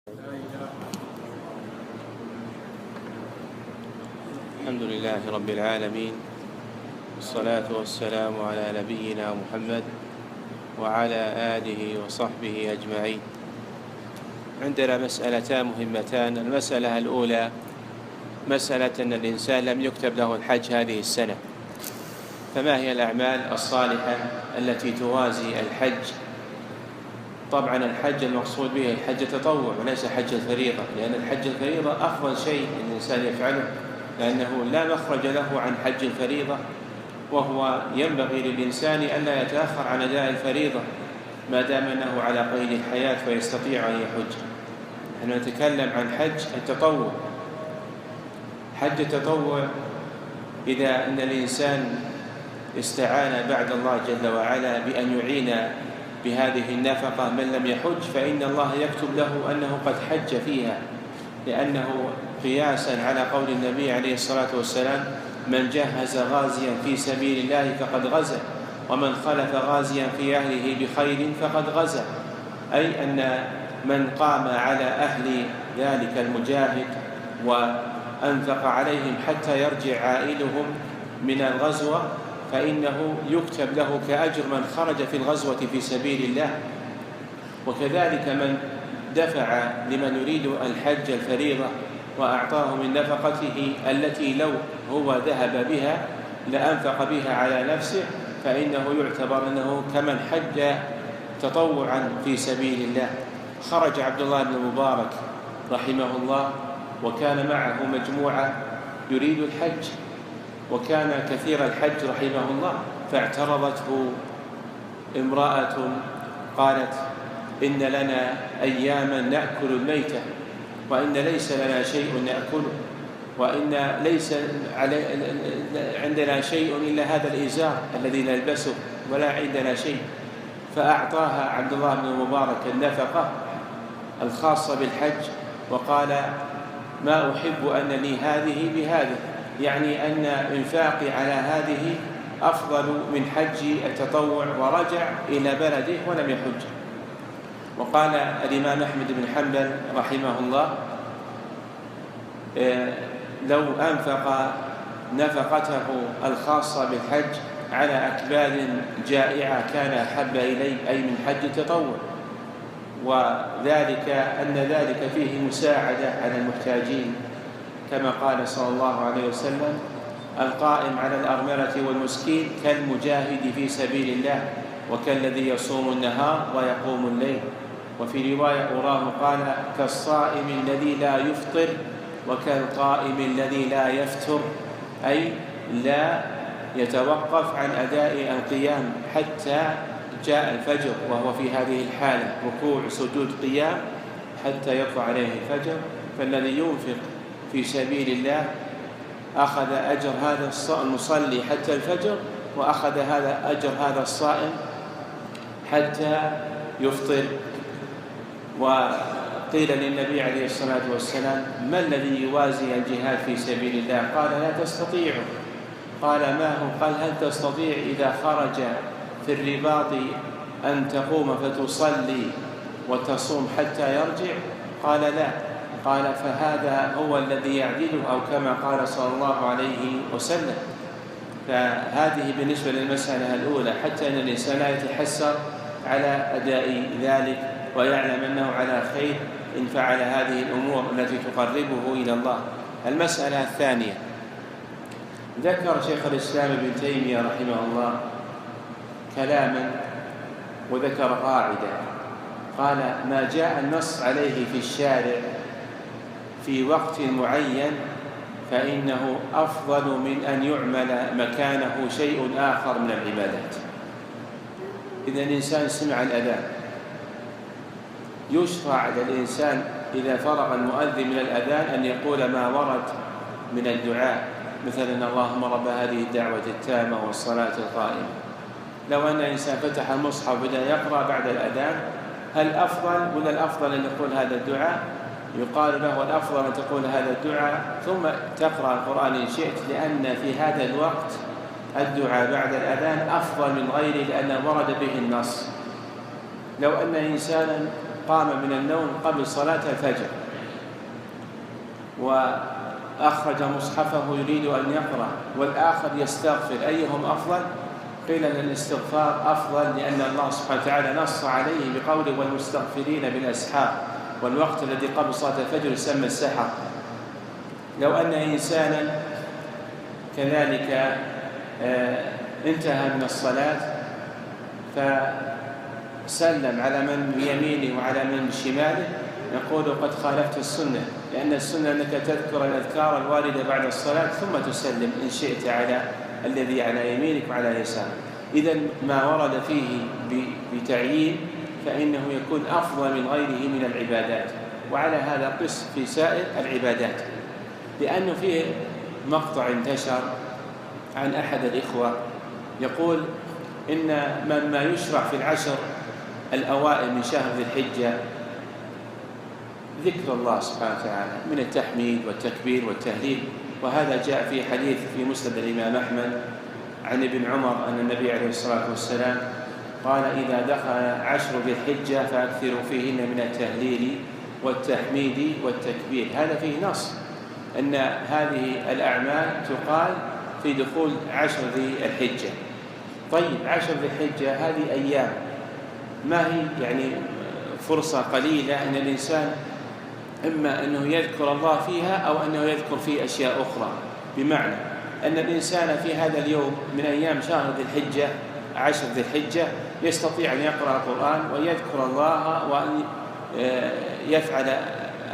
الحمد لله رب العالمين، والصلاة والسلام على نبينا محمد وعلى آله وصحبه أجمعين. عندنا مسألتان مهمتان. المسألة الأولى مسألة أن الإنسان لم يكتب له الحج هذه السنة، فما هي الأعمال الصالحة التي توازي الحج؟ طبعا الحج المقصود به الحج التطوع وليس حج الفريضة، لأن الحج الفريضة أفضل شيء الإنسان يفعله، لأنه لا مخرج له عن حج الفريضة، وهو ينبغي للإنسان ألا يتأخر عن أداء الفريضة ما دام أنه على قيد الحياة ويستطيع أن يحج. نحن نتكلم عن حج التطوع. حج التطوع إذا أن الإنسان استعان بعد الله جل وعلا بأن يعين بهذه النفقة من لم يحج، فإن الله يكتب له أنه قد حج فيها، لأنه قياسا على قول النبي عليه الصلاة والسلام: من جهز غازيا في سبيل الله فقد غزا، ومن خلف غازيا في أهله بخير فقد غزا. أي أن من قام على أهل ذلك المجاهد وأنفق عليهم حتى يرجع عائلهم من الغزوة، فإنه يكتب له كأجر من خرج في الغزوة في سبيل الله. وكذلك من دفع لمن يريد الحج الفريضة وأعطاه من نفقته التي لو هو ذهب بها لأنفق بها على نفسه، فإنه يعتبر أنه كمن حج تطوعا في سبيل الله. خرج عبد الله بن المبارك رحمه الله وكان معه مجموعة يريد الحج، وكان كثير الحج رحمه الله، فاعترضته امرأة قالت: إن لنا أياما نأكل الميتة، وإن ليس لنا شيء نأكله، وإن ليس عندنا شيء إلا هذا الإزار الذي نلبسه، ولا عندنا شيء. فأعطاها عبد الله بن المبارك النفقة الخاصة بالحج، وقال: ما أحب أن لي هذه بهذه، يعني أن إنفاقي على هذه أفضل من حج التطوع، ورجع إلى بلده ولم يحج. وقال الإمام أحمد بن حنبل رحمه الله: لو أنفق نفقته الخاصة بالحج على أكباد جائعة كان أحب إليه، أي من حج التطوع، وذلك أن ذلك فيه مساعدة على المحتاجين، كما قال صلى الله عليه وسلم: القائم على الأرملة والمسكين كالمجاهد في سبيل الله، وكالذي يصوم النهار ويقوم الليل. وفي رواية أراه قال: كالصائم الذي لا يفطر وكالقائم الذي لا يفتر، أي لا يتوقف عن أداء القيام حتى جاء الفجر، وهو في هذه الحالة ركوع سجود قيام حتى يطلع عليه الفجر. فالذي ينفق في سبيل الله أخذ أجر هذا المصلي حتى الفجر، وأخذ هذا أجر هذا الصائم حتى يفطر. وقيل للنبي عليه الصلاة والسلام: ما الذي يوازي الجهاد في سبيل الله؟ قال: لا تستطيع. قال: ما هو؟ قال: هل تستطيع إذا خرج في الرباط أن تقوم فتصلي وتصوم حتى يرجع؟ قال: لا. قال: فهذا هو الذي يعدله، أو كما قال صلى الله عليه وسلم. فهذه بالنسبة للمسألة الأولى، حتى أن الإنسان لا يتحسر على أداء ذلك، ويعلم أنه على خير إن فعل هذه الأمور التي تقربه إلى الله. المسألة الثانية، ذكر شيخ الإسلام ابن تيمية رحمه الله كلاما وذكر قاعدة، قال: ما جاء النص عليه في الشارع في وقت معين فإنه أفضل من أن يعمل مكانه شيء آخر من العبادات. إذا الإنسان سمع الأذان، يشرع للإنسان إذا فرغ المؤذن من الأذان أن يقول ما ورد من الدعاء، مثلا: اللهم رب هذه الدعوة التامة والصلاة القائمة. لو أن الإنسان فتح المصحف وبدأ يقرأ بعد الأذان، هل أفضل ولا الأفضل أن يقول هذا الدعاء؟ يقال له: الأفضل أن تقول هذا الدعاء ثم تقرأ القرآن إن شئت، لأن في هذا الوقت الدعاء بعد الأذان أفضل من غيره، لأنه ورد به النص. لو أن إنسانا قام من النوم قبل صلاة الفجر وأخرج مصحفه يريد أن يقرأ والآخر يستغفر، أيهم أفضل؟ قيل أن الاستغفار أفضل، لأن الله سبحانه وتعالى نص عليه بقوله والمستغفرين بالأسحار، والوقت الذي قبل صلاة الفجر يسمى السحر. لو أن إنسانا كذلك انتهى من الصلاة فسلم على من بيمينه وعلى من بشماله، نقول قد خالفت السنة، لأن السنة أنك تذكر الأذكار الواردة بعد الصلاة ثم تسلم إن شئت على الذي على يمينك وعلى يسارك. إذن ما ورد فيه بتعيين فإنه يكون أفضل من غيره من العبادات، وعلى هذا قس في سائر العبادات، لأنه فيه مقطع انتشر عن أحد الإخوة يقول إن مما يشرع في العشر الأوائل من شهر ذي الحجة ذكر الله سبحانه وتعالى من التحميد والتكبير والتهليل، وهذا جاء في حديث في مسند الإمام أحمد عن ابن عمر أن النبي عليه الصلاة والسلام قال إذا دخل عشر ذي الحجة فأكثروا فيهن من التهليل والتحميد والتكبير. هذا فيه نص أن هذه الأعمال تقال في دخول عشر ذي الحجة. طيب عشر ذي الحجة هذه أيام، ما هي يعني فرصة قليلة أن الإنسان إما أنه يذكر الله فيها أو أنه يذكر فيه أشياء أخرى، بمعنى أن الإنسان في هذا اليوم من أيام شهر ذي الحجة عشر ذي الحجة يستطيع أن يقرأ القرآن ويذكر الله وأن يفعل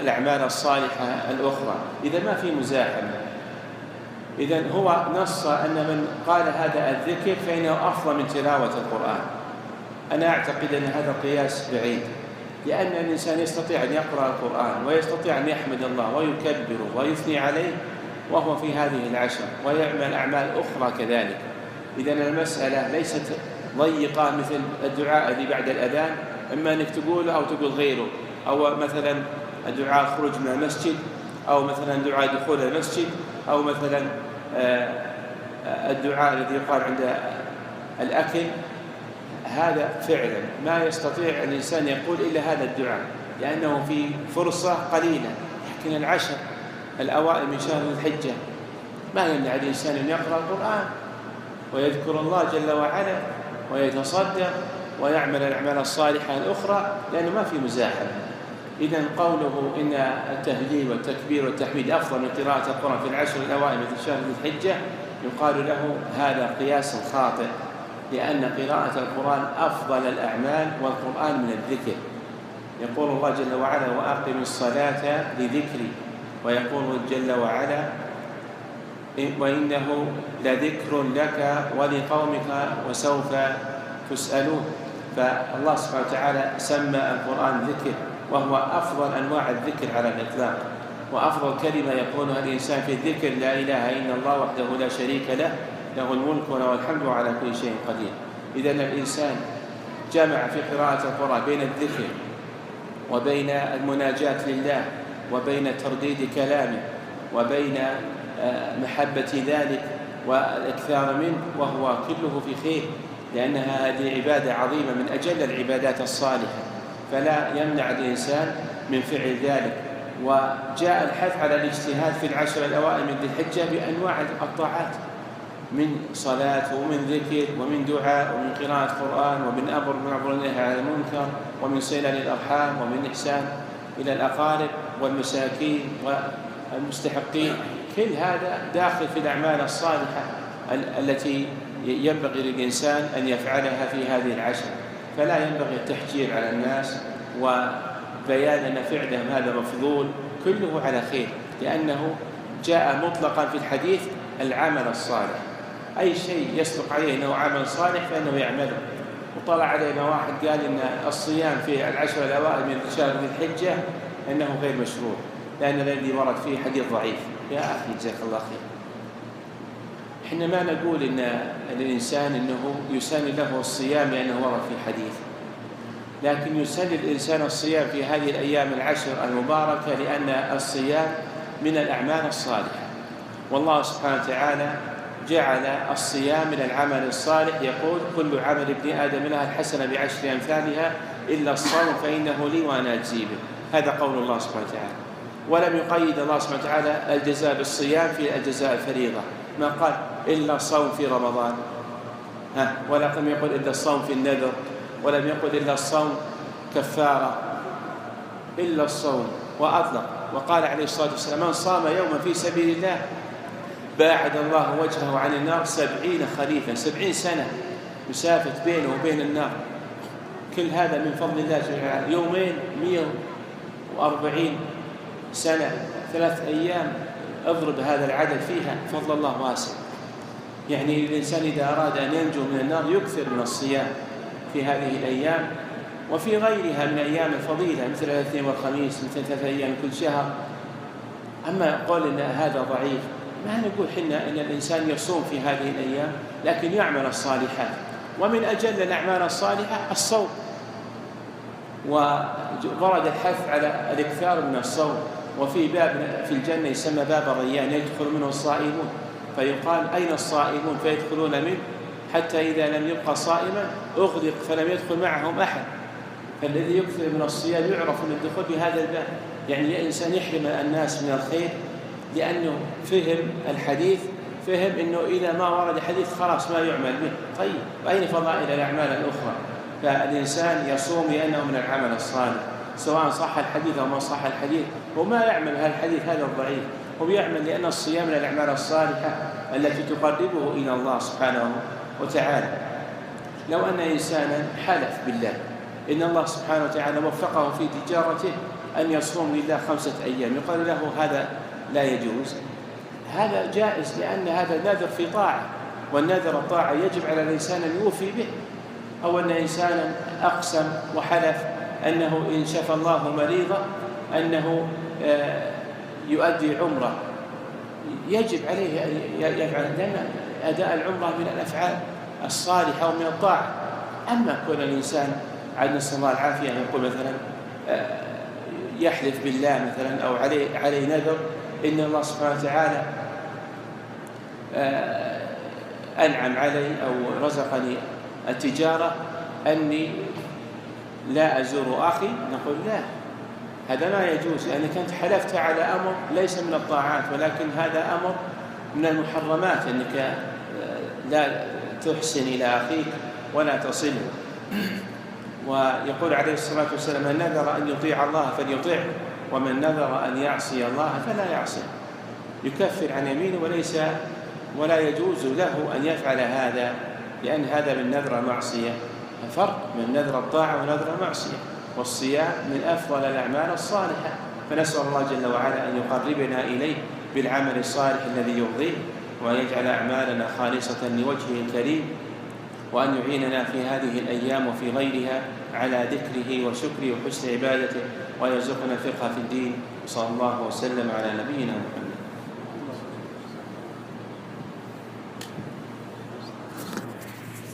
الأعمال الصالحة الأخرى، إذا ما في مزاحمة. إذن هو نص أن من قال هذا الذكر فإنه أفضل من تلاوة القرآن. أنا أعتقد أن هذا قياس بعيد، لأن الإنسان يستطيع أن يقرأ القرآن ويستطيع أن يحمد الله ويكبره ويثني عليه وهو في هذه العشر ويعمل أعمال أخرى كذلك. إذن المسألة ليست ضيقة مثل الدعاء الذي بعد الأذان، إما أنك تقوله أو تقول غيره، أو مثلا الدعاء خروج من المسجد، أو مثلا دعاء دخول المسجد، أو مثلا الدعاء الذي يقال عند الأكل. هذا فعلا ما يستطيع الإنسان يقول إلا هذا الدعاء، لأنه في فرصة قليلة. لكن العشر الأوائل من شهر الحجة ما يمنع الإنسان أن يقرأ القرآن ويذكر الله جل وعلا ويتصدق ويعمل الأعمال الصالحة الأخرى، لأنه ما في مزاحمة. إذن قوله إن التهليل والتكبير والتحميد أفضل من قراءة القرآن في العشر الأوائل من شهر ذي الحجة يقال له هذا قياس خاطئ، لأن قراءة القرآن أفضل الأعمال والقرآن من الذكر. يقول الله جل وعلا وأقم الصلاة لذكري، ويقول جل وعلا وإنه لذكر لك ولقومك وسوف تسألون. فالله سبحانه وتعالى سمى القرآن ذكر، وهو أفضل أنواع الذكر على الإطلاق، وأفضل كلمة يقولها الإنسان في الذكر لا إله إلا الله وحده لا شريك له له الملك وله الحمد وعلى كل شيء قدير. إذن الإنسان جمع في قراءة القرآن بين الذكر وبين المناجاة لله وبين ترديد كلامه وبين محبة ذلك والإكثار منه، وهو كله في خير، لأنها هذه عبادة عظيمة من أجل العبادات الصالحة، فلا يمنع الإنسان من فعل ذلك. وجاء الحث على الاجتهاد في العشر الأوائل من ذي الحجة بأنواع الطاعات، من صلاة ومن ذكر ومن دعاء ومن قراءة قرآن ومن أمر بالمعروف والنهي عن المنكر ومن صلة للأرحام ومن إحسان إلى الأقارب والمساكين والمستحقين. كل هذا داخل في الأعمال الصالحة التي ينبغي للإنسان أن يفعلها في هذه العشر، فلا ينبغي التحجير على الناس وبيان أن فعلهم هذا مفضول، كله على خير، لأنه جاء مطلقا في الحديث العمل الصالح، أي شيء يصدق عليه أنه عمل صالح فإنه يعمله. وطلع علينا واحد قال إن الصيام في العشر الأوائل من شهر ذي الحجة أنه غير مشروع، لأن الذي ورد فيه حديث ضعيف. يا أخي جزاك الله خير، إحنا ما نقول إن الإنسان إنه يسن له الصيام لأنه ورد في حديث، لكن يسن الإنسان الصيام في هذه الأيام العشر المباركة، لأن الصيام من الأعمال الصالحة، والله سبحانه وتعالى جعل الصيام من العمل الصالح، يقول: كل عمل ابن آدم لها الحسنة بعشر أمثالها إلا الصوم فإنه لي وأنا أجزي به. هذا قول الله سبحانه وتعالى. ولم يقيد الله سبحانه وتعالى الجزاء بالصيام في الجزاء الفريضة، ما قال إلا الصوم في رمضان، ولم يقل إلا الصوم في النذر، ولم يقل إلا الصوم كفارة، إلا الصوم وأطلق. وقال عليه الصلاة والسلام: من صام يوما في سبيل الله باعد الله وجهه عن النار 70 خريفا، 70 سنة مسافة بينه وبين النار. كل هذا من فضل الله جل وعلا. يومين 140 سنة، 3 أيام، اضرب هذا العدد فيها، فضل الله واسع. يعني الإنسان إذا أراد أن ينجو من النار يكثر من الصيام في هذه الأيام وفي غيرها من أيام الفضيلة، مثل الاثنين والخميس، مثل 3 أيام كل شهر. أما قول إن هذا ضعيف، ما نقول حنا إن الإنسان يصوم في هذه الأيام، لكن يعمل الصالحات. ومن أجل الأعمال الصالحة الصوم، وورد الحث على الاكثار من الصوم. وفي باب في الجنة يسمى باب الريان يدخل منه الصائمون، فيقال: أين الصائمون؟ فيدخلون منه، حتى إذا لم يبقى صائما أغلق فلم يدخل معهم أحد. فالذي يكثر من الصيام يعرف من الدخول بهذا الباب. يعني الإنسان يحرم الناس من الخير لأنه فهم الحديث، فهم أنه إذا ما ورد حديث خلاص ما يعمل به. طيب، وأين فضائل الأعمال الأخرى؟ فالإنسان يصوم لأنه من العمل الصالح، سواء صح الحديث أو ما صح الحديث. وما يعمل هذا الحديث هذا الضعيف، هو يعمل لأن الصيام من الأعمال الصالحة التي تقربه إلى الله سبحانه وتعالى. لو أن إنسانا حلف بالله إن الله سبحانه وتعالى وفقه في تجارته أن يصوم لله 5 أيام، يقال له هذا لا يجوز. هذا جائز لأن هذا نذر في طاعة، والنذر الطاعة يجب على الإنسان أن يوفي به. أو أن إنسانا أقسم وحلف أنه إن شفى الله مريضا أنه يؤدي عمره، يجب عليه أن يفعل، لأن أداء العمرة من الأفعال الصالحة ومن الطاعة. أما كون الإنسان عليه نسأل الله العافية يقول مثلا يحلف بالله مثلا أو عليه نذر إن الله سبحانه وتعالى أنعم علي أو رزقني التجارة أني لا أزور أخي، نقول لا، هذا ما يجوز، لأنك أنت حلفت على أمر ليس من الطاعات، ولكن هذا أمر من المحرمات، أنك لا تحسن إلى أخيك ولا تصله. ويقول عليه الصلاة والسلام: من نذر أن يطيع الله فليطيعه، ومن نذر أن يعصي الله فلا يعصيه. يكفر عن يمينه ولا يجوز له أن يفعل هذا، لأن هذا من نذر معصية. فرق من نذر الطاعة ونذر المعصية. والصيام من أفضل الأعمال الصالحة، فنسأل الله جل وعلا أن يقربنا إليه بالعمل الصالح الذي يرضيه، وأن يجعل أعمالنا خالصة لوجهه الكريم، وأن يعيننا في هذه الأيام وفي غيرها على ذكره وشكره وحسن عبادته، ويرزقنا الفقه في الدين. صلى الله وسلم على نبينا محمد.